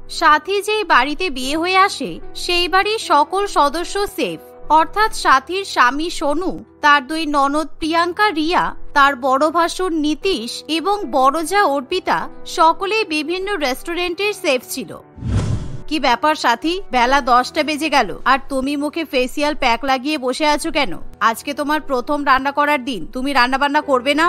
সাথী যেই বাড়িতে বিয়ে হয়ে আসে সেই বাড়ির সকল সদস্য সেফ, অর্থাৎ সাথীর স্বামী সোনু, তার দুই ননদ প্রিয়াঙ্কা রিয়া, তার বড় ভাসুর নীতিশ এবং বড় যা অর্পিতা সকলেই বিভিন্ন রেস্টুরেন্টের সেফ ছিল। কি ব্যাপার সাথী, বেলা 10টা বেজে গেল আর তুমি মুখে ফেসিয়াল প্যাক লাগিয়ে বসে আছো কেন? আজকে তোমার প্রথম রান্না করার দিন, তুমি রান্না বান্না করবে না?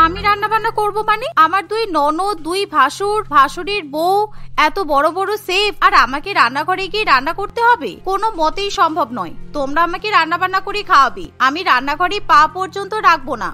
আমি রান্না বান্না করবো মানে? আমার দুই ননদ, দুই ভাসুর, ভাসুরের বউ এত বড় বড় সেফ, আর আমাকে রান্নাঘরে গিয়ে রান্না করতে হবে? কোনো মতেই সম্ভব নয়। তোমরা আমাকে রান্না বান্না করে খাওয়াবে, আমি রান্নাঘরে পা পর্যন্ত রাখবো না।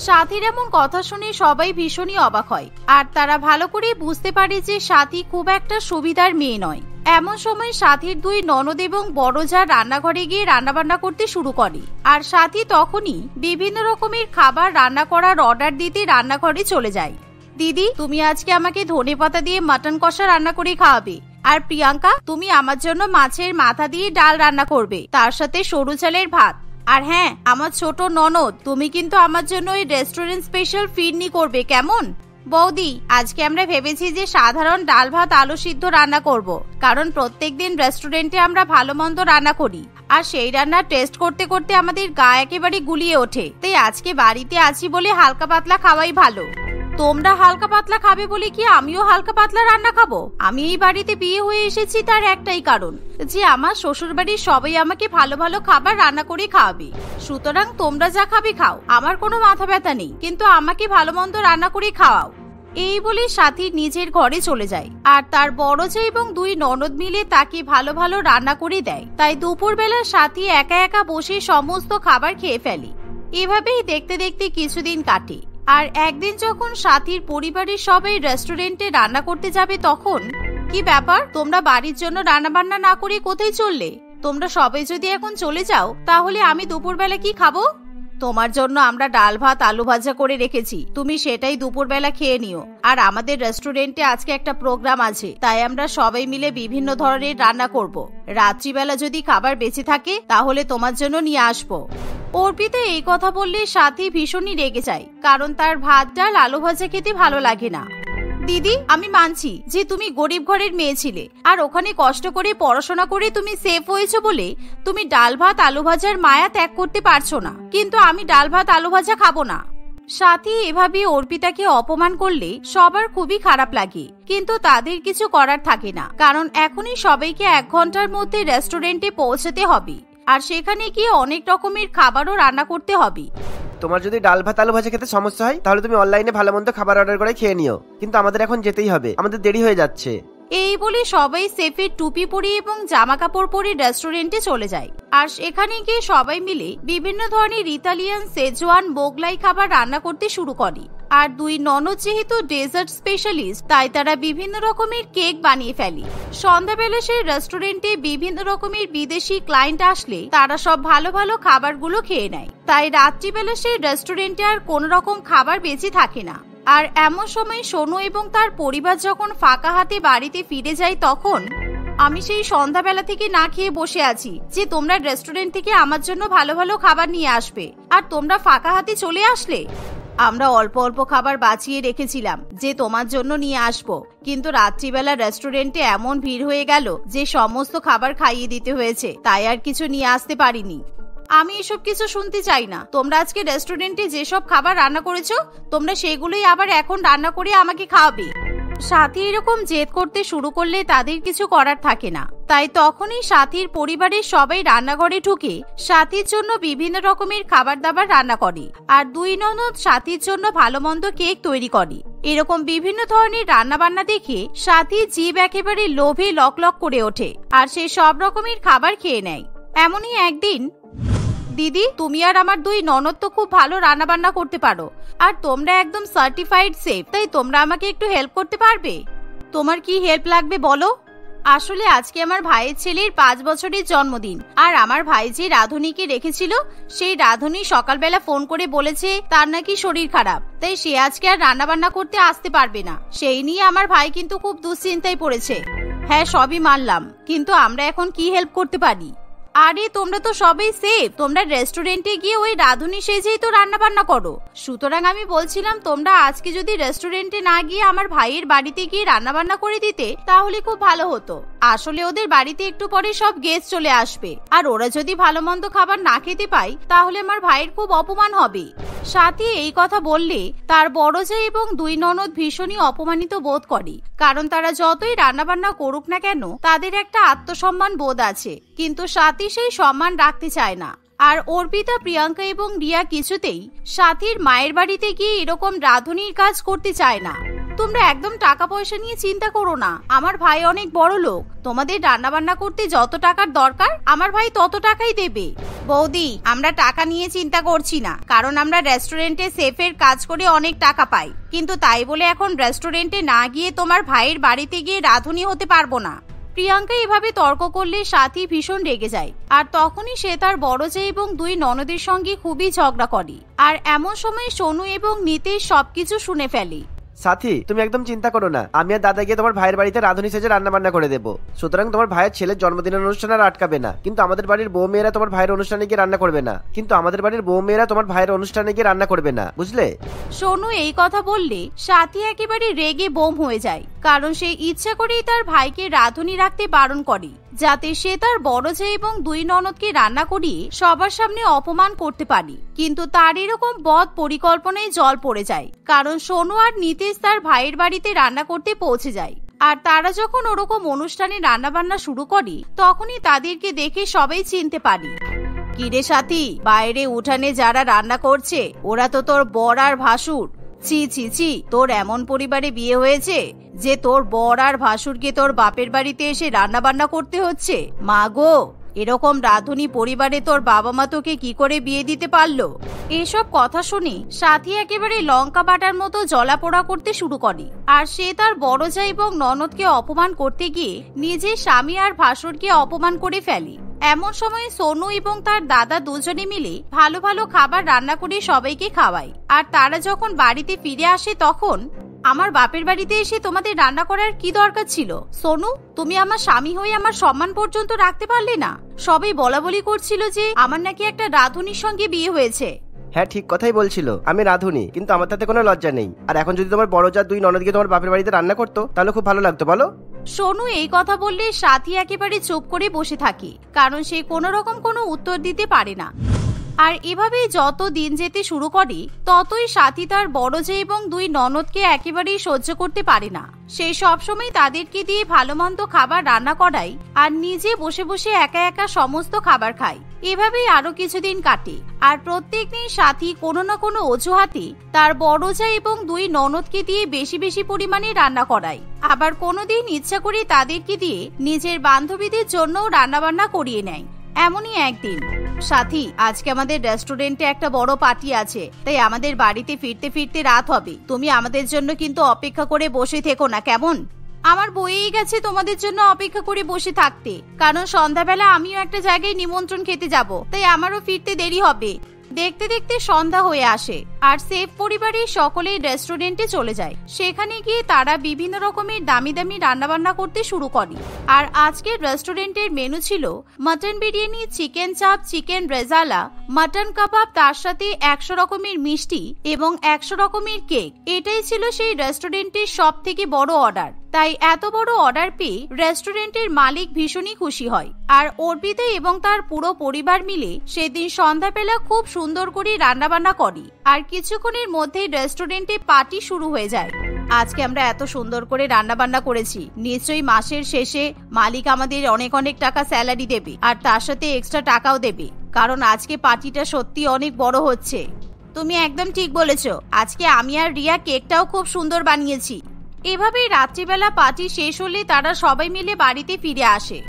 সাথীর এমন কথা শুনে সবাই ভীষণই অবাক হয়, আর তারা ভালো করে বুঝতে পারে যে সাথী খুব একটা সুবিধার মেয়ে নয়। এমন সময় সাথীর দুই ননদ এবং বড় যা রান্নাঘরে গিয়ে রান্না বান্না করতে শুরু করে, আর সাথী তখনই বিভিন্ন রকমের খাবার রান্না করার অর্ডার দিতে রান্নাঘরে চলে যায়। দিদি, তুমি আজকে আমাকে ধনেপাতা দিয়ে মাটন কষা রান্না করে খাওয়াবে, আর প্রিয়াঙ্কা তুমি আমার জন্য মাছের মাথা দিয়ে ডাল রান্না করবে, তার সাথে সরু চালের ভাত। আর হ্যাঁ, আমার ছোট ননদ, তুমি কিন্তু আমার জন্য ওই রেস্টুরেন্ট স্পেশাল ফিরনি করবে, কেমন? বৌদি, আজকে আমরা ভেবেছি যে সাধারণ ডাল ভাত আলু সিদ্ধ রান্না করব, কারণ প্রত্যেকদিন রেস্টুরেন্টে আমরা ভালো মন্দ রান্না করি, আর সেই রান্না টেস্ট করতে করতে আমাদের গা একেবারে গুলিয়ে ওঠে। তাই আজকে বাড়িতে আছি বলে হালকা পাতলা খাওয়াই ভালো। তোমরা হালকা পাতলা খাবে বলে কি আমিও হালকা পাতলা রান্না খাবো? আমি এই বাড়িতে বিয়ে হয়ে এসেছি তার একটাই কারণ, যে আমার শ্বশুর বাড়ির সবাই আমাকে ভালো ভালো খাবার রান্না করে খাওয়াবে। সুতরাং তোমরা যা খাবে খাও, আমার কোনো মাথা ব্যথা নেই, কিন্তু আমাকে ভালো মন্দ রান্না করে খাওয়াও। এই বলে সাথী নিজের ঘরে চলে যায়, আর তার বড় যা এবং দুই ননদ মিলে তাকে ভালো ভালো রান্না করে দেয়। তাই দুপুরবেলা সাথী একা একা বসে সমস্ত খাবার খেয়ে ফেলে। এভাবেই দেখতে দেখতে কিছুদিন কাটে, আর একদিন যখন সাথীর পরিবারের সবাই রেস্টুরেন্টে রান্না করতে যাবে তখন, কি ব্যাপার, তোমরা বাড়ির জন্য রান্না বান্না না করে কোথায় চললে? তোমরা সবাই যদি এখন চলে যাও তাহলে আমি দুপুরবেলা কি খাবো? তোমার জন্য আমরা ডাল ভাত আলু ভাজা করে রেখেছি, তুমি সেটাই দুপুরবেলা খেয়ে নিও। আর আমাদের রেস্টুরেন্টে আজকে একটা প্রোগ্রাম আছে, তাই আমরা সবাই মিলে বিভিন্ন ধরনের রান্না করব। রাত্রিবেলা যদি খাবার বেঁচে থাকে তাহলে তোমার জন্য নিয়ে আসবো। অর্পিতা এই কথা বললে সাথী ভীষণই রেগে যায়, কারণ তার ভাত ডাল আলু ভাজা খেতে ভালো লাগে না। দিদি, আমি মানছি যে তুমি গরিব ঘরের মেয়ে ছিলে, আর ওখানে কষ্ট করে পড়াশোনা করে তুমি সেফ হয়েছো বলে তুমি ডাল ভাত আলু ভাজার মায়া ত্যাগ করতে পারছো না, কিন্তু আমি ডাল ভাত আলু ভাজা খাবো না। সাথী এভাবে অর্পিতাকে অপমান করলে সবার খুবই খারাপ লাগে, কিন্তু তাদের কিছু করার থাকে না, কারণ এখনই সবাইকে 1 ঘন্টার মধ্যে রেস্টুরেন্টে পৌঁছাতে হবে, আর সেখানে গিয়ে অনেক রকমের খাবারও রান্না করতে হবে। তোমার যদি ডাল ভাত আলু ভাজা খেতে সমস্যা হয় তাহলে তুমি অনলাইনে ভালো মন্দ খাবার অর্ডার করে খেয়ে নিও, কিন্তু আমাদের এখন যেতেই হবে, আমাদের দেরি হয়ে যাচ্ছে। এই বলে সবাই সেফের টুপি পরে এবং জামা কাপড় পরে রেস্টুরেন্টে চলে যায়, আর সেখানে গিয়ে সবাই মিলে বিভিন্ন ধরনের ইতালিয়ান, সেজওয়ান, মোগলাই খাবার রান্না করতে শুরু করে। আর দুই ননদ যেহেতু ডেজার্ট স্পেশালিস্ট, তাই তারা বিভিন্ন রকমের কেক বানিয়ে ফেলে। সন্ধ্যাবেলা সেই রেস্টুরেন্টে বিভিন্ন রকমের বিদেশি ক্লায়েন্ট আসলে তারা সব ভালো ভালো খাবারগুলো খেয়ে নেয়, তাই রাত্রিবেলা সেই রেস্টুরেন্টে আর কোন রকম খাবার বেঁচে থাকে না। আর এমন সময় সোনু এবং তার পরিবার যখন ফাঁকা হাতে বাড়িতে ফিরে যায়, তখন আমি সেই সন্ধ্যাবেলা থেকে না খেয়ে বসে আছি যে তোমরা রেস্টুরেন্ট থেকে আমার জন্য ভালো ভালো খাবার নিয়ে আসবে, আর তোমরা ফাঁকা হাতে চলে আসলে। আমরা অল্প অল্প খাবার বাঁচিয়ে রেখেছিলাম যে তোমার জন্য নিয়ে আসবো, কিন্তু রাত্রিবেলা রেস্টুরেন্টে এমন ভিড় হয়ে গেল যে সমস্ত খাবার খাইয়ে দিতে হয়েছে, তাই আর কিছু নিয়ে আসতে পারিনি। আমি এসব কিছু শুনতে চাই না। তোমরা আজকে রেস্টুরেন্টে যেসব খাবার রান্না করেছো তোমরা সেগুলোই আবার এখন রান্না করে আমাকে খাওয়াবে। সাথী এরকম জেদ করতে শুরু করলে তাদের কিছু করার থাকে না, তাই তখনই সাথীর পরিবারের সবাই রান্নাঘরে ঢুকে সাথীর জন্য বিভিন্ন রকমের খাবার দাবার রান্না করে, আর দুই ননদ সাথীর জন্য ভালো মন্দ কেক তৈরি করে। এরকম বিভিন্ন ধরনের রান্না বান্না দেখে সাথীর জিভ একেবারে লোভে লক লক করে ওঠে, আর সে সব রকমের খাবার খেয়ে নেয়। এমনই একদিন, দিদি, তুমি আর আমার দুই ননদ তো খুব ভালো রান্না বান্না করতে পারো, আর তোমরা একদম সার্টিফাইড সেফ, তাই তোমরা আমাকে একটু হেল্প করতে পারবে? তোমার কি হেল্প লাগবে বলো? আসলে আজকে আমার ভাইয়ের ছেলের 5 বছরের জন্মদিন, আর আমার ভাই যে রাধুনীকে রেখেছিল সেই রাধুনী সকালবেলা ফোন করে বলেছে তার নাকি শরীর খারাপ, তাই সে আজকে আর রান্না বান্না করতে আসতে পারবে না। সেই নিয়ে আমার ভাই কিন্তু খুব দুশ্চিন্তায় পড়েছে। হ্যাঁ, সবই মানলাম, কিন্তু আমরা এখন কি হেল্প করতে পারি? আরে তোমরা তো সবাই সেফ, তোমরা রেস্টুরেন্টে গিয়ে ওই রাঁধুনি সেজেই তো রান্না বান্না করো। সুতরাং আমি বলছিলাম তোমরা আজকে যদি রেস্টুরেন্টে না গিয়ে আমার ভাইয়ের বাড়িতে গিয়ে রান্না বান্না করে দিতে তাহলে খুব ভালো হতো। আসলে ওদের বাড়িতে একটু পরে সব গেস্ট চলে আসবে, আর ওরা যদি ভালো মন্দ খাবার না খেতে পায় তাহলে আমার ভাইয়ের খুব অপমান হবে। সাথী এই কথা বললে তার বড় জামাই এবং দুই ননদ ভীষণই অপমানিত বোধ করে, কারণ তারা যতই রান্না বান্না করুক না কেন তাদের একটা আত্মসম্মান বোধ আছে, কিন্তু সাথী সেই সম্মান রাখতে চায় না। আর অর্পিতা, প্রিয়াঙ্কা এবং রিয়া কিছুতেই সাথীর মায়ের বাড়িতে গিয়ে এরকম রাঁধুনির কাজ করতে চায় না। তোমরা একদম টাকা পয়সা নিয়ে চিন্তা করো না, আমার ভাই অনেক বড় লোক, তোমাদের রান্না বান্না করতে যত টাকার দরকার আমার ভাই তত টাকাই দেবে। বৌদি, আমরা টাকা নিয়ে চিন্তা করছি না, কারণ আমরা রেস্টুরেন্টে সেফের কাজ করে অনেক টাকা পাই, কিন্তু তাই বলে এখন রেস্টুরেন্টে না গিয়ে তোমার ভাইয়ের বাড়িতে গিয়ে রাঁধুনি হতে পারবো না। প্রিয়াঙ্কা এভাবে তর্ক করলে সাথী ভীষণ রেগে যায়, আর তখনই সে তার বড় জামাই এবং দুই ননদের সঙ্গে খুবই ঝগড়া করে। আর এমন সময় সোনু এবং নীতিশ সবকিছু শুনে ফেলে। সাথী, তুমি একদম চিন্তা করো না, আমি আর দাদা গিয়ে তোমার ভাইয়ের বাড়িতে রাঁধুনি সেজে রান্না বান্না করে দেবো। সুতরাং তোমার ভাইয়ের ছেলের জন্মদিনের অনুষ্ঠান আর আটকাবে না, কিন্তু আমাদের বাড়ির বউ মেয়েরা তোমার ভাইয়ের অনুষ্ঠানে গিয়ে রান্না করবে না, বুঝলে? সোনু এই কথা বললে সাথী একেবারে রেগে বোম হয়ে যায়, কারণ সে ইচ্ছা করেই তার ভাইকে রাঁধুনি রাখতে বারণ করে, যাতে সে তার বড় জামাই এবং দুই ননদকে রান্না করিয়ে সবার সামনে অপমান করতে পারে। কিন্তু তার এরকম বদ পরিকল্পনায় জল পড়ে যায়, কারণ সোনু আর নীতিশ তার ভাইয়ের বাড়িতে রান্না করতে পৌঁছে যায়। আর তারা যখন ওরকম অনুষ্ঠানে রান্না বান্না শুরু করে তখনই তাদেরকে দেখে সবাই চিনতে পারে। কিরে সাথী, বাইরে উঠানে যারা রান্না করছে ওরা তো তোর বর আর ভাসুর। ছি ছি ছি, তোর এমন পরিবারে বিয়ে হয়েছে যে তোর বর আর ভাসুরকে তোর বাপের বাড়িতে এসে রান্না বান্না করতে হচ্ছে। মা গো, এরকম রাঁধুনি পরিবারে তোর বাবা মা তোকে কি করে বিয়ে দিতে পারলো? এসব কথা শুনে সাথী একেবারে লঙ্কা বাটার মতো জ্বলাপোড়া করতে শুরু করে, আর সে তার বড় জামাই এবং ননদকে অপমান করতে গিয়ে নিজের স্বামী আর ভাসুরকে অপমান করে ফেলে। এমন সময় সোনু এবং তার দাদা দুজনে মিলে ভালো ভালো খাবার রান্না করে সবাইকে খাওয়ায়। আর তারা যখন বাড়িতে ফিরে আসে তখন, আমার বাপের বাড়িতে এসে তোমাদের রান্না করার কি দরকার ছিল? সোনু, তুমি আমার স্বামী হয়ে আমার সম্মান পর্যন্ত রাখতে পারলে না। সবাই বলা বলি করছিল যে আমার নাকি একটা রাঁধুনির সঙ্গে বিয়ে হয়েছে। হ্যাঁ, ঠিক কথাই বলছিল, আমি রাঁধুনি, কিন্তু আমার তাতে কোনো লজ্জা নেই। আর এখন যদি তোমার বড় যা দুই ননদ গিয়ে তোমার বাপের বাড়িতে রান্না করতো তাহলে খুব ভালো লাগতো, বলো? সোনু এই কথা বললে সাথী একেবারে চুপ করে বসে থাকে, কারণ সে কোনো রকম কোনো উত্তর দিতে পারে না। আর এভাবেই যত দিন যেতে শুরু করে ততই সাথী তার বড় জামাই এবং দুই ননদকে একেবারেই সহ্য করতে পারে না। সে সবসময় তাদেরকে দিয়ে ভালো মন্দ খাবার রান্না করায় আর নিজে বসে বসে একা একা সমস্ত খাবার খায়। এভাবেই আরো কিছুদিন কাটে, আর প্রত্যেকদিন সাথী কোনো না কোনো অজুহাতে তার বড় জামাই এবং দুই ননদকে দিয়ে বেশি বেশি পরিমাণে রান্না করায়। আবার কোনোদিন ইচ্ছা করে তাদেরকে দিয়ে নিজের বান্ধবীদের জন্যও রান্না বান্না করিয়ে নেয়। এমনই একদিন, সাথী, আজকে আমাদের রেস্টুরেন্টে একটা বড় পার্টি আছে, তাই আমাদের বাড়িতে ফিরতে ফিরতে রাত হবে। তুমি আমাদের জন্য কিন্তু অপেক্ষা করে বসে থেকো না, কেমন? আমার বইয়েই গেছে তোমাদের জন্য অপেক্ষা করে বসে থাকতে, কারণ সন্ধ্যাবেলা আমিও একটা জায়গায় নিমন্ত্রণ খেতে যাব, তাই আমারও ফিরতে দেরি হবে। দেখতে দেখতে সন্ধ্যা হয়ে আসে, আর সেফ পরিবারের সকলেই রেস্টুরেন্টে চলে যায়। সেখানে গিয়ে তারা বিভিন্ন রকমের দামি দামি রান্নাবান্না করতে শুরু করে। আর আজকের রেস্টুরেন্টের মেনু ছিল মটন বিরিয়ানি, চিকেন চাপ, চিকেন রেজালা, মটন কাবাব, তার সাথে 100 রকমের মিষ্টি এবং 100 রকমের কেক। এটাই ছিল সেই রেস্টুরেন্টের সব থেকে বড় অর্ডার। তাই এত বড় অর্ডার পেয়ে রেস্টুরেন্টের মালিক ভীষণই খুশি হয়। আর অর্পিতা এবং তার পুরো পরিবার মিলে সেদিন সন্ধ্যাবেলা খুব সুন্দর করে রান্নাবান্না করে, আর কিছুক্ষণের মধ্যেই রেস্টুরেন্টে পার্টি শুরু হয়ে যায়। আজকে আমরা এত সুন্দর করে রান্না বান্না করেছি, নিশ্চয়ই মাসের শেষে মালিক আমাদের অনেক অনেক টাকা স্যালারি দেবে, আর তার সাথে এক্সট্রা টাকাও দেবে, কারণ আজকে পার্টিটা সত্যি অনেক বড় হচ্ছে। তুমি একদম ঠিক বলেছো, আজকে আমি আর রিয়া কেকটাও খুব সুন্দর বানিয়েছি। এভাবেই রাত্রিবেলা পার্টি শেষ হলে তারা সবাই মিলে বাড়িতে ফিরে আসে।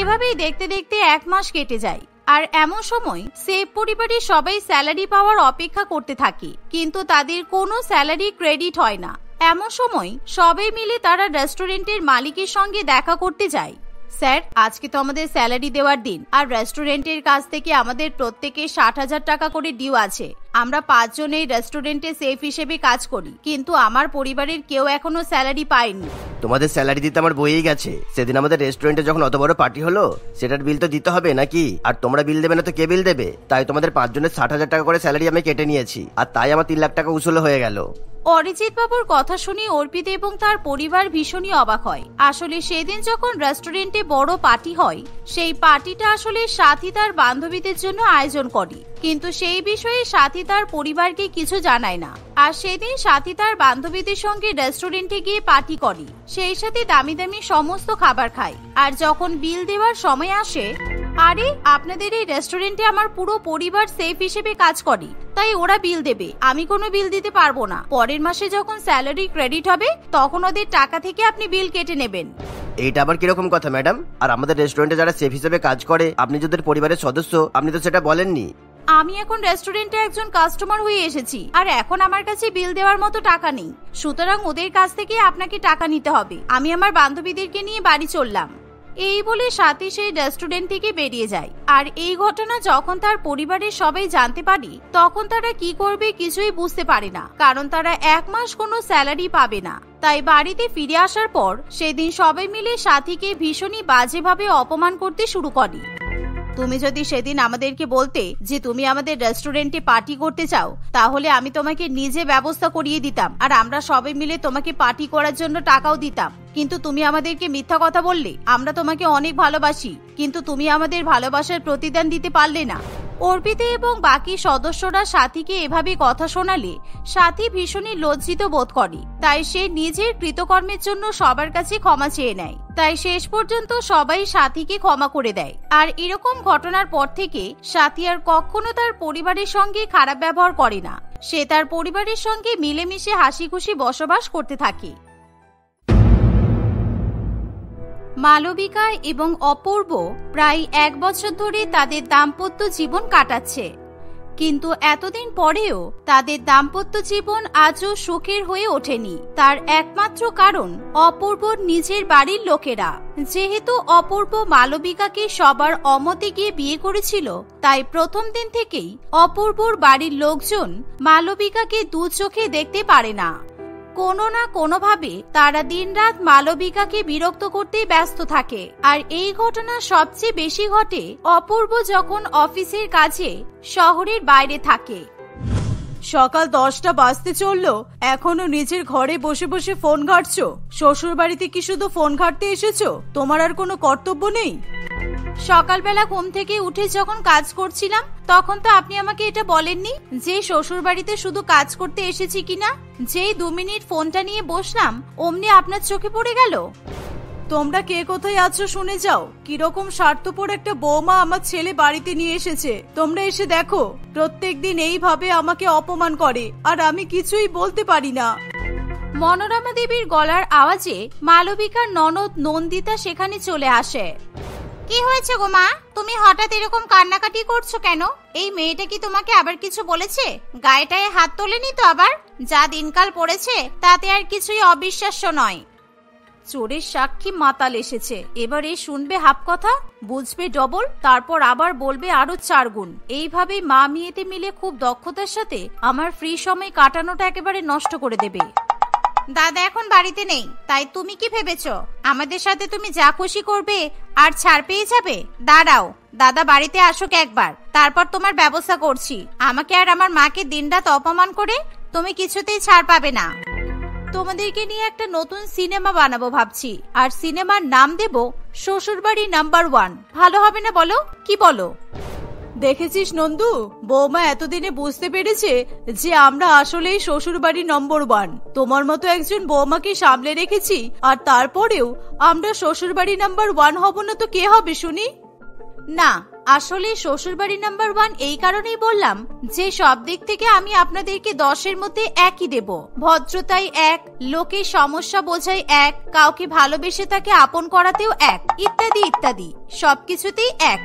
এভাবেই দেখতে দেখতে 1 মাস কেটে যায়। আর এমন সময় সেফ পরিবারের সবাই স্যালারি পাওয়ার অপেক্ষা করতে থাকে, কিন্তু তাদের কোনো স্যালারি ক্রেডিট হয় না। এমন সময় সবাই মিলে তারা রেস্টুরেন্টের মালিকের সঙ্গে দেখা করতে যায়। স্যার, আজকে তো আমাদের স্যালারি দেওয়ার দিন, আর রেস্টুরেন্টের কাছ থেকে আমাদের প্রত্যেকে 60,000 টাকা করে ডিউ আছে। আমরা 5 জন এই রেস্টুরেন্টে সেফ হিসেবে কাজ করি, কিন্তু আমার পরিবারের কেউ এখনো স্যালারি পায়নি। তোমাদের স্যালারি দিতে আমার বইয়েই গেছে। সেদিন আমাদের রেস্টুরেন্টে যখন অত বড় পার্টি হলো, সেটার বিল তো দিতে হবে নাকি? আর তোমরা বিল দেবে না তো কে বিল দেবে? তাই তোমাদের 5 জনের 60,000 টাকা করে স্যালারি আমি কেটে নিয়েছি, আর তাই আমার 3 লাখ টাকা উসুল হয়ে গেল। অরিজিৎ বাবুর কথা শুনে অর্পিত এবং তার পরিবার ভীষণই অবাক হয়। আসলে সেদিন যখন রেস্টুরেন্টে বড় পার্টি হয়, সেই পার্টিটা আসলে সাথী তার বান্ধবীদের জন্য আয়োজন করে, কিন্তু সেই বিষয়ে সাথী তার পরিবারকে কিছু জানায় না। আর সেদিন সাথী তার বান্ধবীদের সঙ্গে রেস্টুরেন্টে গিয়ে পার্টি করে, সেই সাথে দামি দামি সমস্ত খাবার খায়। আর যখন বিল দেওয়ার সময় আসে, আরে আপনাদের এই রেস্টুরেন্টে আমার পুরো পরিবার সেফ হিসেবে কাজ করে, তাই ওরা বিল দেবে, আমি কোনো বিল দিতে পারবো না। পরের মাসে যখন স্যালারি ক্রেডিট হবে তখন ওদের টাকা থেকে আপনি বিল কেটে নেবেন। এইটা আবার কিরকম কথা ম্যাডাম? আর আমাদের রেস্টুরেন্টে যারা সেফ হিসেবে কাজ করে, আপনি যাদের পরিবারের সদস্য, আপনি তো সেটা বলেননি। আমি এখন রেস্টুরেন্টে একজন কাস্টমার হয়ে এসেছি, আর এখন আমার কাছে বিল দেওয়ার মতো টাকা নেই, সুতরাং ওদের কাছ থেকে আপনাকে টাকা নিতে হবে। আমি আমার বান্ধবীদেরকে নিয়ে বাড়ি চললাম। এই বলে সাথী সেই রেস্টুরেন্ট থেকে বেরিয়ে যায়। আর এই ঘটনা যখন তার পরিবারের সবাই জানতে পারে, তখন তারা কি করবে কিছুই বুঝতে পারে না, কারণ তারা 1 মাস কোনো স্যালারি পাবে না। তাই বাড়িতে ফিরে আসার পর সেদিন সবাই মিলে সাথীকে ভীষণই বাজেভাবে অপমান করতে শুরু করে। তুমি যদি সেদিন আমাদেরকে বলতে যে তুমি আমাদের রেস্টুরেন্টে পার্টি করতে চাও, তাহলে আমি তোমাকে নিজে ব্যবস্থা করিয়ে দিতাম, আর আমরা সবাই মিলে তোমাকে পার্টি করার জন্য টাকাও দিতাম। কিন্তু তুমি আমাদেরকে মিথ্যা কথা বললে। আমরা তোমাকে অনেক ভালোবাসি, কিন্তু তুমি আমাদের ভালোবাসার প্রতিদান দিতে পারলে না। অর্পিতা এবং বাকি সদস্যরা সাথীকে এভাবে কথা শোনালে সাথী ভীষণই লজ্জিত বোধ করে। তাই সে নিজের কৃতকর্মের জন্য সবার কাছে ক্ষমা চেয়ে নেয়। তাই শেষ পর্যন্ত সবাই সাথীকে ক্ষমা করে দেয়। আর এরকম ঘটনার পর থেকে সাথী আর কখনো তার পরিবারের সঙ্গে খারাপ ব্যবহার করে না। সে তার পরিবারের সঙ্গে মিলেমিশে হাসি খুশি বসবাস করতে থাকে। মালবিকা এবং অপূর্ব প্রায় 1 বছর ধরে তাদের দাম্পত্য জীবন কাটাচ্ছে, কিন্তু এতদিন পরেও তাদের দাম্পত্য জীবন আজও সুখের হয়ে ওঠেনি। তার একমাত্র কারণ অপূর্বর নিজের বাড়ির লোকেরা। যেহেতু অপূর্ব মালবিকাকে সবার অমতে গিয়ে বিয়ে করেছিল, তাই প্রথম দিন থেকেই অপূর্বর বাড়ির লোকজন মালবিকাকে দু চোখে দেখতে পারে না। কোনো না কোনোভাবে তারা দিনরাত মালবিকাকে বিরক্ত করতে ব্যস্ত থাকে। আর এই ঘটনা সবচেয়ে বেশি ঘটে অপূর্ব যখন অফিসের কাজে শহরের বাইরে থাকে। সকাল 10টা বাজতে চললো, এখনো নিজের ঘরে বসে বসে ফোন ঘাঁটছো? শ্বশুর বাড়িতে কি শুধু ফোন ঘাঁটতে এসেছো? তোমার আর কোনো কর্তব্য নেই? সকালবেলা ঘুম থেকে উঠে যখন কাজ করছিলাম, তখন তো আপনি আমাকে এটা বলেননি যে শ্বশুর বাড়িতে শুধু কাজ করতে এসেছি কিনা। যেই 2 মিনিট ফোনটা নিয়ে বসলাম, অমনি আপনার চোখে পড়ে গেল। তোমরা কে কোথায় আছো শুনে যাও। কিরকম স্বার্থপর একটা বৌমা আমার ছেলে বাড়িতে নিয়ে এসেছে। তোমরা এসে দেখো, প্রত্যেকদিন এইভাবে আমাকে অপমান করে, আর আমি কিছুই বলতে পারি না। মনোরমা দেবীর গলার আওয়াজে মালবিকার ননদ নন্দিতা সেখানে চলে আসে। কি হয়েছে গো মা, তুমি হঠাৎ এরকম কান্নাকাটি করছো কেন? এই মেয়েটা কি তোমাকে আবার কিছু বলেছে? গায়েটায় হাত তোলেনি তো আবার? যা দিনকাল পড়েছে তাতে আর কিছুই অবিশ্বাস্য নয়। চোরের সাক্ষী মাতাল এসেছে, এবারে শুনবে হাফ কথা, বুঝবে ডবল, তারপর আবার বলবে আরো 4 গুণ। এইভাবে মা মেয়েতে মিলে খুব দক্ষতার সাথে আমার ফ্রি সময় কাটানোটা একেবারে নষ্ট করে দেবে। দাদা এখন বাড়িতে নেই, তাই তুমি কি ভেবেছো আমাদের সাথে তুমি যা খুশি করবে আর ছাড় পেয়ে যাবে? দাঁড়াও, দাদা বাড়িতে আসুক একবার, তারপর তোমার ব্যবস্থা করছি। আমাকে আর আমার মাকে দিনরাত অপমান করে তুমি কিছুতেই ছাড় পাবে না। তোমাদেরকে নিয়ে একটা নতুন সিনেমা বানাবো ভাবছি, আর সিনেমার নাম দেব শ্বশুরবাড়ি নাম্বার 1। ভালো হবে না বলো? কি বলো? দেখেছিস নন্দু, বৌমা এতদিনে বুঝতে পেরেছে যে আমরা আসলেই শ্বশুরবাড়ি নম্বর 1। তোমার মতো একজন বৌমাকে সামলে রেখেছি, আর তারপরেও আমরা শ্বশুরবাড়ি নাম্বার 1 হব না তো কে হবে শুনি? না, আসলে শ্বশুরবাড়ি নাম্বার 1 এই কারণেই বললাম যে সব দিক থেকে আমি আপনাদেরকে 10-এর মধ্যে 1ই দেব। ভদ্রতায় 1, লোকের সমস্যা বোঝাই 1, কাউকে ভালোবেসে তাকে আপন করাতেও 1, ইত্যাদি ইত্যাদি, সবকিছুতেই 1।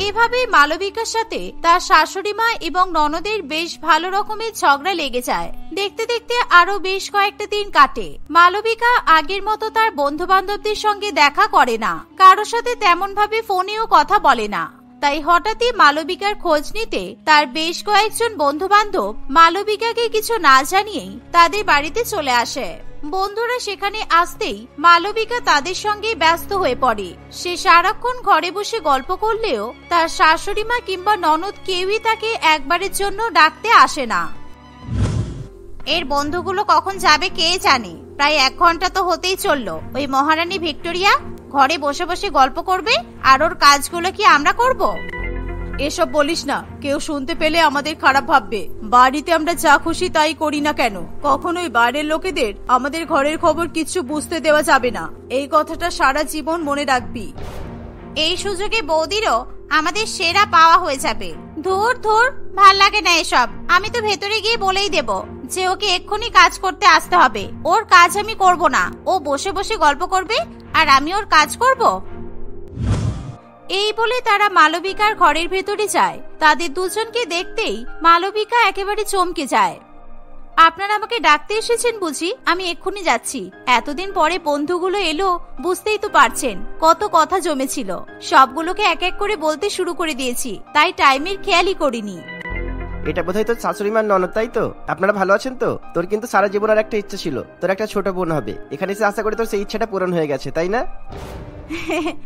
এভাবে মালবিকার সাথে তার শাশুড়ি মা এবং ননদের বেশ ভালো রকমের ঝগড়া লেগে যায়। দেখতে দেখতে আরো বেশ কয়েকটা দিন কাটে। মালবিকা আগের মতো তার বন্ধু বান্ধবদের সঙ্গে দেখা করে না, কারোর সাথে তেমন ভাবে ফোনেও কথা বলে না। তাই হঠাৎই মালবিকার খোঁজ নিতে তার বেশ কয়েকজন বন্ধু বান্ধব মালবিকাকে কিছু না জানিয়েই তাদের বাড়িতে চলে আসে। বন্ধুরা সেখানে আসতেই মালবিকা তাদের সঙ্গে ব্যস্ত হয়ে পড়ে। সে সারাক্ষণ ঘরে বসে গল্প করলেও তার শাশুড়ি মা কিংবা ননদ কেউই তাকে একবারের জন্য ডাকতে আসে না। এর বন্ধুগুলো কখন যাবে কে জানে, প্রায় 1 ঘন্টা তো হতেই চললো। ওই মহারানী ভিক্টোরিয়া ঘরে বসে বসে গল্প করবে আর ওর কাজগুলো কি আমরা করব? এসব বলিস না, কেউ শুনতে পেলে আমাদের খারাপ ভাববে। বাড়িতে আমরা যা খুশি তাই করি না কেন, কখনোই বাইরের লোকেদের আমাদের ঘরের খবর কিছু বুঝতে দেওয়া যাবে না। এই কথাটা সারা জীবন মনে রাখবি। এই সুযোগে বৌদিরও আমাদের সেরা পাওয়া হয়ে যাবে। ধুর ধুর, ভাল লাগে না এসব। আমি তো ভেতরে গিয়ে বলেই দেব যে ওকে এক্ষুনি কাজ করতে আসতে হবে। ওর কাজ আমি করব না, ও বসে বসে গল্প করবে আর আমি ওর কাজ করব। এই বলে তারা মালবিকার ঘরের ভেতরে যায়। তাদের দুজনকে দেখতেই মালবিকা একেবারে চমকে যায়। আপনারা আমাকে ডাকতে এসেছেন বুঝি? আমি এক্ষুনি যাচ্ছি। এতদিন পরে বন্ধুগুলো এলো, বুঝতেই তো পারছেন কত কথা জমেছিল। সবগুলোকে এক এক করে বলতে শুরু করে দিয়েছি, তাই টাইমের খেয়ালই করিনি। এটা বোধহয় তোর শাশুড়ি মার ননদ, তাই তো? আপনারা ভালো আছেন তো? তোর কিন্তু সারা জীবন আর একটা ইচ্ছা ছিল, তোর একটা ছোট বোন হবে। এখানে এসে আশা করি তোর সেই ইচ্ছাটা পূরণ হয়ে গেছে, তাই না?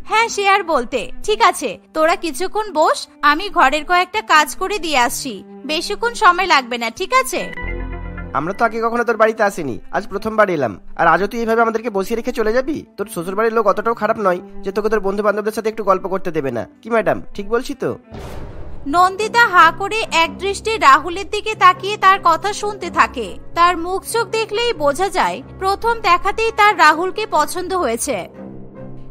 হ্যাঁ, সে আর বলতে। ঠিক আছে, তোরা কিছুক্ষণ বস, আমি ঘরের কয়েকটা কাজ করে দিয়ে আসছি। বেশিক্ষণ সময় লাগবে না, ঠিক আছে? আমরা তো আগে কখনো তোর বাড়িতে আসিনি, আজ প্রথমবার এলাম। আর আজও তুই এইভাবে আমাদেরকে বসিয়ে রেখে চলে যাবি? তোর শ্বশুর বাড়ির লোক অতটাও খারাপ নয় যে তোকে তোর বন্ধু বান্ধবদের সাথে একটু গল্প করতে দেবে না, কি ম্যাডাম? ঠিক বলছি তো? নন্দিতা হা করে এক দৃষ্টে রাহুলের দিকে তাকিয়ে তার কথা শুনতে থাকে। তার মুখ চোখ দেখলেই বোঝা যায় প্রথম দেখাতেই তার রাহুলকে পছন্দ হয়েছে।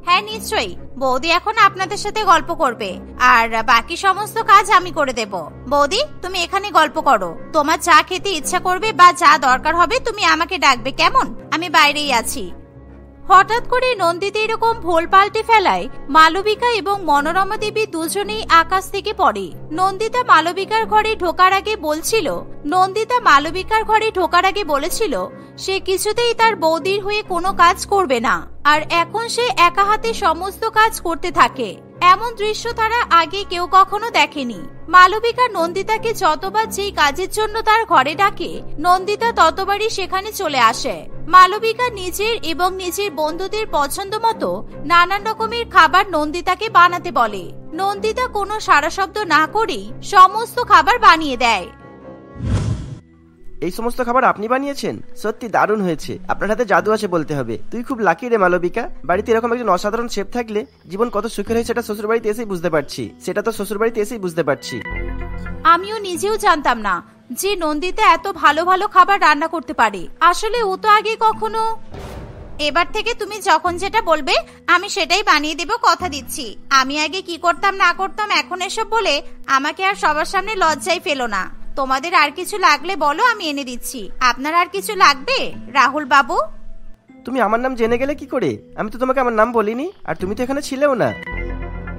হ্যাঁ নিশ্চয়ই, বৌদি এখন আপনাদের সাথে গল্প করবে আর বাকি সমস্ত কাজ আমি করে দেব। বৌদি, তুমি এখানে গল্প করো। তোমার চা খেতে ইচ্ছা করবে বা যা দরকার হবে তুমি আমাকে ডাকবে, কেমন? আমি বাইরেই আছি। হঠাৎ করে নন্দিতা এরকম ভোল পাল্টে ফেলায় মালবিকা এবং মনোরমা দেবী দুজনেই আকাশ থেকে পড়ে। নন্দিতা মালবিকার ঘরে ঢোকার আগে বলেছিল সে কিছুতেই তার বৌদির হয়ে কোনো কাজ করবে না, আর এখন সে একা হাতে সমস্ত কাজ করতে থাকে। এমন দৃশ্য তারা আগে কেউ কখনো দেখেনি। মালবিকা নন্দিতাকে যতবার যেই কাজের জন্য তার ঘরে ডাকে, নন্দিতা ততবারই সেখানে চলে আসে। মালবিকা নিজের এবং নিজের বন্ধুদের পছন্দ মতো নানান রকমের খাবার নন্দিতাকে বানাতে বলে। নন্দিতা কোনো সাড়া শব্দ না করেই সমস্ত খাবার বানিয়ে দেয়। এই সমস্ত খাবার আপনি বানিয়েছেন? সত্যি দারুণ হয়েছে। আপনার হাতে জাদু আছে বলতে হবে। তুই খুব লাকি রে মালবিকা। বাড়িতে এরকম একজন অসাধারণ শেফ থাকলে জীবন কত সুখের হয় সেটা শ্বশুর বাড়িতে এসেই বুঝতে পারছি। আমিও নিজেও জানতাম না যে নন্দিতা এত ভালো ভালো খাবার রান্না করতে পারে। আসলে ও তো আগে কখনো। এবার থেকে তুমি যখন যেটা বলবে আমি সেটাই বানিয়ে দেব, কথা দিচ্ছি। আমি আগে কি করতাম না করতাম, এখন এসব বলে আমাকে আর সবার সামনে লজ্জায় ফেলো না। তোমাদের আর কিছু লাগলে বলো, আমি এনে দিচ্ছি। আপনার আর কিছু লাগবে রাহুল বাবু? তুমি আমার নাম জেনে গেলে কি করে? আমি তো তোমাকে আমার নাম বলিনি, আর তুমি তো এখানে ছিলেও না।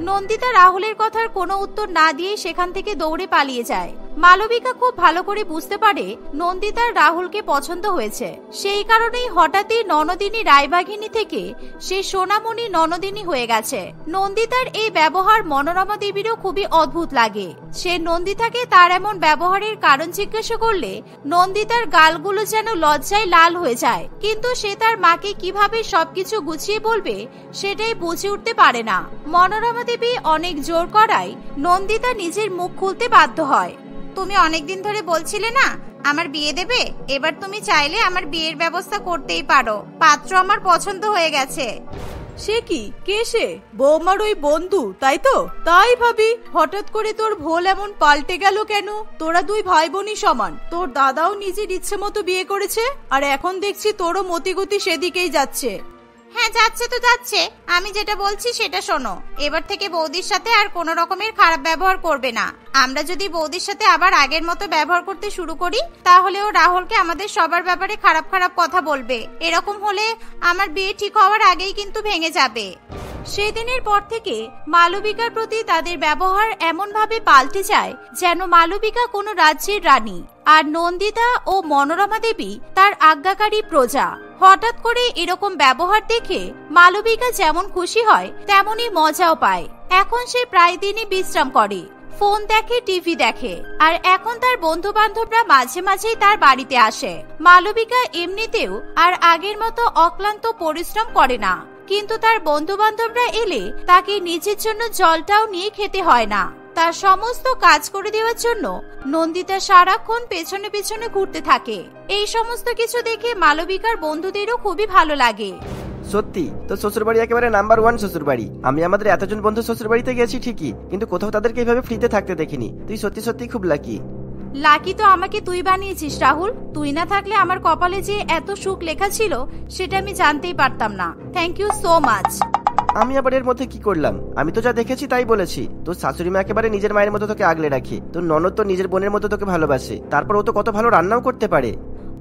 নন্দিতা রাহুলের কথার কোনো উত্তর না দিয়ে সেখান থেকে দৌড়ে পালিয়ে যায়। মালবিকা খুব ভালো করে বুঝতে পারে নন্দিতার রাহুলকে পছন্দ হয়েছে। সেই কারণেই হঠাৎই ননদিনী রায়বাঘিনী থেকে সে সোনামণি ননদিনী হয়ে গেছে। নন্দিতার এই ব্যবহার মনোরমা দেবীরও খুবই অদ্ভুত লাগে। সে নন্দিতাকে তার এমন ব্যবহারের কারণ জিজ্ঞাসা করলে নন্দিতার গালগুলো যেন লজ্জায় লাল হয়ে যায়, কিন্তু সে তার মাকে কিভাবে সবকিছু গুছিয়ে বলবে সেটাই বুঝে উঠতে পারে না। মনোরমা দেবী অনেক জোর করায় নন্দিতা নিজের মুখ খুলতে বাধ্য হয়। তুমি অনেকদিন ধরে বলছিলে না আমার বিয়ে দেবে, এবার তুমি চাইলে আমার বিয়ের ব্যবস্থা করতেই পারো। পাত্র আমার পছন্দ হয়ে গেছে। সে কি? কে সে? বৌমার ওই বন্ধু, তাই তো? তাই ভাবি হঠাৎ করে তোর ভোল এমন পাল্টে গেল কেন? তোরা দুই ভাই বোনই সমান। তোর দাদাও নিজের ইচ্ছে মতো বিয়ে করেছে, আর এখন দেখছি তোরও মতিগতি সেদিকেই যাচ্ছে। হ্যাঁ যাচ্ছে তো যাচ্ছে, আমি যেটা বলছি সেটা শোনো। এবার থেকে বৌদির সাথে আর কোনো রকমের খারাপ ব্যবহার করবে না। আমরা যদি বৌদির সাথে আবার আগের মতো ব্যবহার করতে শুরু করি তাহলে ও রাহুলকে আমাদের সবার ব্যাপারে খারাপ খারাপ কথা বলবে। এরকম হলে আমার বিয়ে ঠিক হওয়ার আগেই কিন্তু ভেঙে যাবে। সেদিনের পর থেকে মালবিকার প্রতি তাদের ব্যবহার এমন ভাবে পাল্টে যায় যেন মালবিকা কোনো রাজ্যের রানী আর নন্দিতা ও মনোরমা দেবী তার আজ্ঞাকারী প্রজা। হঠাৎ করে এরকম ব্যবহার দেখে মালবিকা যেমন খুশি হয় তেমনি মজাও পায়। এখন সে প্রায় দিনই বিশ্রাম করে। ফোন দেখে, টিভি দেখে, আর এখন তার বন্ধু বান্ধবরা মাঝে মাঝেই তার বাড়িতে আসে। মালবিকা এমনিতেও আর আগের মতো অক্লান্ত পরিশ্রম করে না, কিন্তু তার বন্ধু বান্ধবরা এলে তাকে নিজের জন্য জলটাও নিয়ে খেতে হয় না। তার সমস্ত কাজ করে দেওয়ার জন্য নন্দিতা সারাক্ষণ পেছনে পেছনে ঘুরতে থাকে। এই সমস্ত কিছু দেখে মালবিকার বন্ধুদেরও খুবই ভালো লাগে। সত্যি তো শ্বশুরবাড়ি একেবারে নাম্বার 1 শ্বশুরবাড়ি। আমি আমাদের এতজন বন্ধু শ্বশুরবাড়িতে গেছি ঠিকই, কিন্তু কোথাও তাদেরকে এইভাবে ফ্রিতে থাকতে দেখিনি। তুই সত্যি সত্যি খুব লাকি। লাকি তো আমাকে তুই বানিয়েছিস রাহুল। তুই না থাকলে আমার কপালে যে এত সুখ লেখা ছিল সেটা আমি জানতেই পারতাম না। Thank you so much. আমি আবার এর মধ্যে কি করলাম? আমি তো যা দেখেছি তাই বলেছি। তোর শাশুড়ি মা একেবারে নিজের মায়ের মতো তোকে আগলে রাখে। তোর ননদ তো নিজের বোনের মতো তোকে ভালোবাসে। তারপর ও তো কত ভালো রান্নাও করতে পারে।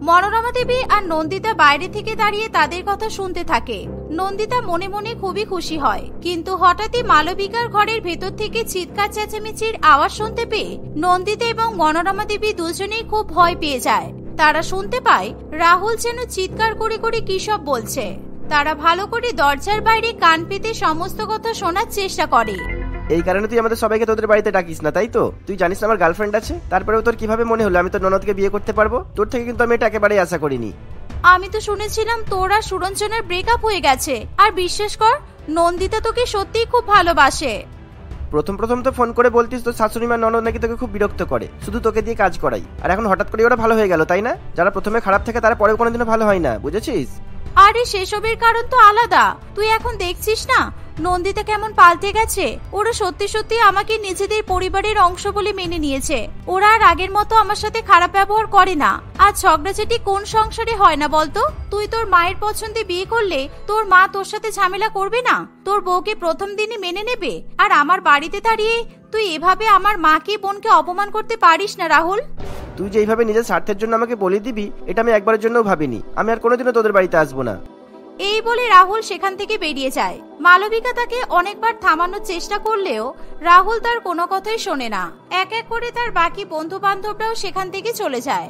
মনোরমা দেবী আর নন্দিতা বাইরে থেকে দাঁড়িয়ে তাদের কথা শুনতে থাকে। নন্দিতা মনে মনে খুবই খুশি হয়, কিন্তু হঠাৎই মালবিকার ঘরের ভেতর থেকে চিৎকার চেঁচামেচির আওয়াজ শুনতে পেয়ে নন্দিতা এবং মনোরমা দেবী দুজনেই খুব ভয় পেয়ে যায়। তারা শুনতে পায় রাহুল যেন চিৎকার করে করে কি সব বলছে। তারা ভালো করে দরজার বাইরে কান পেতে সমস্ত কথা শোনার চেষ্টা করে। এই কারণে তুই আমাদের সবাইকে তোদের বাড়িতে ডাকিস না, তাই তো? তুই জানিস না আমার গার্লফ্রেন্ড আছে, তারপরেও তোর কিভাবে মনে হলো আমি তোর ননদকে বিয়ে করতে পারবো? তোর থেকে কিন্তু আমি এটা একেবারেই আশা করিনি। আমি তো শুনেছিলাম তোর আর সুরঞ্জনের ব্রেকআপ হয়ে গেছে। আর বিশ্বাস কর, নন্দিতা তোকে সত্যিই খুব ভালোবাসে। প্রথম তো ফোন করে বলতিস তোর শাশুড়ি মা ননদ নাকি তোকে খুব বিরক্ত করে, শুধু তোকে দিয়ে কাজ করাই। আর এখন হঠাৎ করে ওরা ভালো হয়ে গেল, তাই না? যারা প্রথমে খারাপ থাকে তারা পরে কোনোদিনও ভালো হয় না, বুঝেছিস? আরে সেসবের কারণ তো আলাদা। তুই এখন দেখছিস না নন্দিতা কেমন পাল্টে গেছে। ওরা সত্যি সত্যি আমাকে নিজেদের পরিবারের অংশ বলে মেনে নিয়েছে। ওরা আর আগের মতো আমার সাথে খারাপ ব্যবহার করে না। আর ঝগড়াঝাটি কোন সংসারে হয় না বলতো? তুই তোর মায়ের পছন্দে বিয়ে করলে তোর মা তোর সাথে ঝামেলা করবে না? তোর বউকে প্রথম দিনই মেনে নেবে? আর আমার বাড়িতে দাঁড়িয়ে তুই এভাবে আমার মাকে বোনকে অপমান করতে পারিস না রাহুল। তুই যে এইভাবে নিজের স্বার্থের জন্য আমাকে বলে দিবি এটা আমি একবারের জন্যও ভাবিনি। আমি আর কোনোদিনও তোদের বাড়িতে আসবো না। এই বলে রাহুল সেখান থেকে বেরিয়ে যায়। মালবিকা তাকে অনেকবার থামানোর চেষ্টা করলেও রাহুল তার কোনো কথাই শোনে না। এক এক করে তার বাকি বন্ধু বান্ধবরাও সেখান থেকে চলে যায়।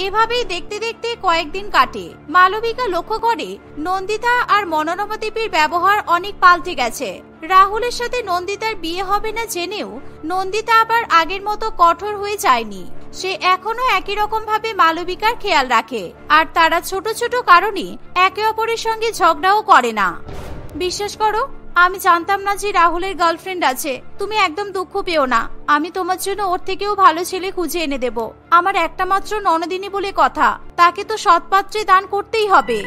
এভাবেই দেখতে দেখতে কয়েকদিন কাটে। মালবিকা লক্ষ্য করে নন্দিতা আর মনোরমা দেবীর ব্যবহার অনেক পাল্টে গেছে। রাহুলের সাথে নন্দিতার বিয়ে হবে না জেনেও নন্দিতা আবার আগের মতো কঠোর হয়ে যায়নি। সে এখনো একই রকম ভাবে মালবিকার খেয়াল রাখে। আর তারা ছোট ছোট কারণে একে অপরের সঙ্গে ঝগড়াও করে না। বিশ্বাস করো, আমি জানতাম না যে রাহুলের গার্লফ্রেন্ড আছে। তুমি একদম দুঃখ পেও না। আমি তোমার জন্য ওর থেকেও ভালো ছেলে খুঁজে এনে দেব। আমার একটা মাত্র ননদিনী বলে কথা, তাকে তো সৎপাত্রে দান করতেই হবে।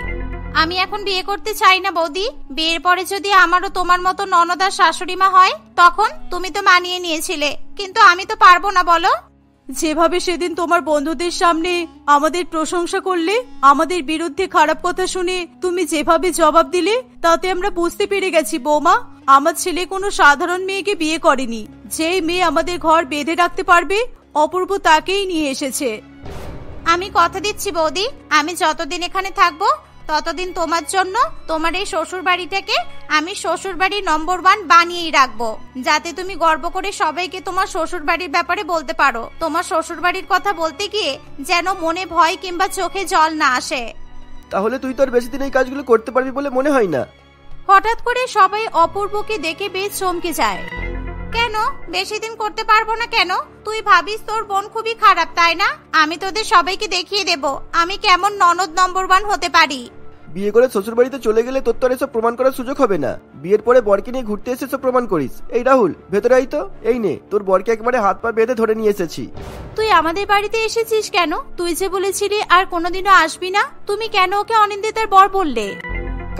আমি এখন বিয়ে করতে চাই না বৌদি। বিয়ের পরে যদি আমারও তোমার মতো ননদ আর শাশুড়ি মা হয় তখন? তুমি তো মানিয়ে নিয়েছিলে, কিন্তু আমি তো পারবো না। বলো। যেভাবে সেদিন তোমার বন্ধুদের সামনে আমাদের প্রশংসা করলে, আমাদের বিরুদ্ধে খারাপ কথা শুনে তুমি যেভাবে জবাব দিলে, তাতে আমরা বুঝতে পেরে গেছি বৌমা, আমার ছেলে কোনো সাধারণ মেয়েকে বিয়ে করেনি। যেই মেয়ে আমাদের ঘর বেঁধে রাখতে পারবে অপূর্ব তাকেই নিয়ে এসেছে। আমি কথা দিচ্ছি বৌদি, আমি যতদিন এখানে থাকবো ততদিন তোমার জন্য তোমার এই শ্বশুর বাড়িটাকে আমি শ্বশুর বাড়ি নম্বর 1 বানিয়েই রাখবো, যাতে তুমি গর্ব করে সবাইকে তোমার শ্বশুর বাড়ির ব্যাপারে বলতে পারো। তোমার শ্বশুর বাড়ির কথা বলতে গিয়ে যেন মনে ভয় কিংবা চোখে জল না আসে। তাহলে তুই তোর বেশি দিন এই কাজগুলো করতে পারবি বলে মনে হয় না। হঠাৎ করে সবাই অপূর্বকে দেখে বেশ চমকে যায়। কেন বেশি দিন করতে পারবো না কেন? তুই ভাবিস তোর বোন খুবই খারাপ, তাই না? আমি তোদের সবাইকে দেখিয়ে দেব আমি কেমন ননদ নম্বর 1 হতে পারি। বিয়ে করে শ্বশুর বাড়িতে চলে গেলে তোর তো এসব প্রমাণ করার সুযোগ হবে না। বিয়ের পরে বরকে নিয়ে ঘুরতে এসে সব প্রমাণ করিস। এই রাহুল, ভেতরে আই তো। এই নে, তোর বরকে একবারে হাত পা বেঁধে ধরে নিয়ে এসেছি। তুই আমাদের বাড়িতে এসেছিস কেন? তুই যে বলেছিলি আর কোনোদিনও আসবি না, তুমি কেন ওকে অনিন্দিতার বর বললে?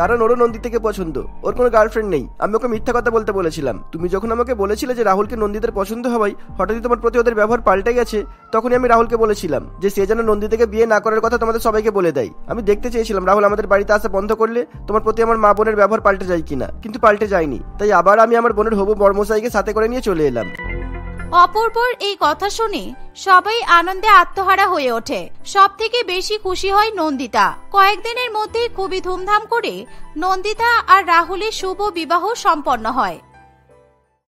কারণ ওরও নন্দিতাকে পছন্দ। ওর কোনো গার্লফ্রেন্ড নেই। আমি ওকে মিথ্যা কথা বলতে বলেছিলাম। তুমি যখন আমাকে বলেছিলে যে রাহুলকে নন্দিতার পছন্দ হওয়ায় হঠাৎই তোমার প্রতি ওদের ব্যবহার পাল্টে গেছে, তখনই আমি রাহুলকে বলেছিলাম যে সে যেন নন্দিতাকে বিয়ে না করার কথা তোমাদের সবাইকে বলে দেয়। আমি দেখতে চেয়েছিলাম রাহুল আমাদের বাড়িতে আসা বন্ধ করলে তোমার প্রতি আমার মা বোনের ব্যবহার পাল্টে যায় কিনা, কিন্তু পাল্টে যায়নি। তাই আবার আমি আমার বোনের হবু বর্মশাইকে সাথে করে নিয়ে চলে এলাম। অপূর্বর এই কথা শুনে সবাই আনন্দে আত্মহারা হয়ে ওঠে। সব থেকে বেশি খুশি হয় নন্দিতা। কয়েকদিনের মধ্যেই খুবই ধুমধাম করে নন্দিতা আর রাহুলের শুভ বিবাহ সম্পন্ন হয়।